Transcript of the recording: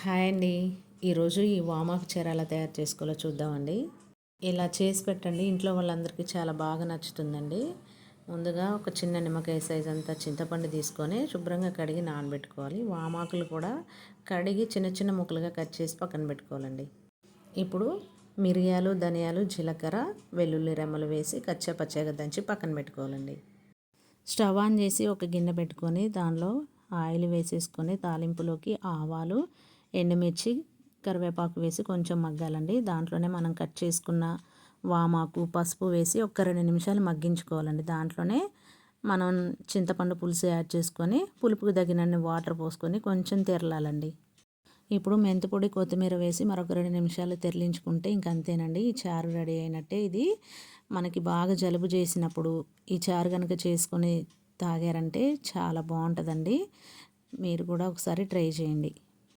Hi అండి. ఈరోజు ఈ వామాకు చీర ఎలా తయారు చేసుకోవాలో చూద్దామండి. ఇలా చేసి పెట్టండి, ఇంట్లో వాళ్ళందరికీ చాలా బాగా నచ్చుతుందండి. ముందుగా ఒక చిన్న నిమ్మకాయ సైజ్ అంతా చింతపండు తీసుకొని శుభ్రంగా కడిగి నానబెట్టుకోవాలి. వామాకులు కూడా కడిగి చిన్న చిన్న ముక్కలుగా కట్ చేసి పక్కన పెట్టుకోవాలండి. ఇప్పుడు మిరియాలు, ధనియాలు, జీలకర్ర, వెల్లుల్లి రెమ్మలు వేసి కచ్చాపచ్చాగా దంచి పక్కన పెట్టుకోవాలండి. స్టవ్ ఆన్ చేసి ఒక గిన్నె పెట్టుకొని దానిలో ఆయిల్ వేసేసుకొని తాలింపులోకి ఆవాలు, ఎండుమిర్చి, కరివేపాకు వేసి కొంచెం మగ్గాలండి. దాంట్లోనే మనం కట్ చేసుకున్న వామాకు, పసుపు వేసి ఒక 2 నిమిషాలు మగ్గించుకోవాలండి. దాంట్లోనే మనం చింతపండు పులుసు యాడ్ చేసుకొని పులుపుకు తగినన్ని వాటర్ పోసుకొని కొంచెం తెరలాలండి. ఇప్పుడు మెంతిపొడి, కొత్తిమీర వేసి మరొక 2 నిమిషాలు తెరలించుకుంటే ఇంక అంతేనండి, ఈ చారు రెడీ అయినట్టే. ఇది మనకి బాగా జలుబు చేసినప్పుడు ఈ చారు కనుక చేసుకొని తాగారంటే చాలా బాగుంటుందండి. మీరు కూడా ఒకసారి ట్రై చేయండి.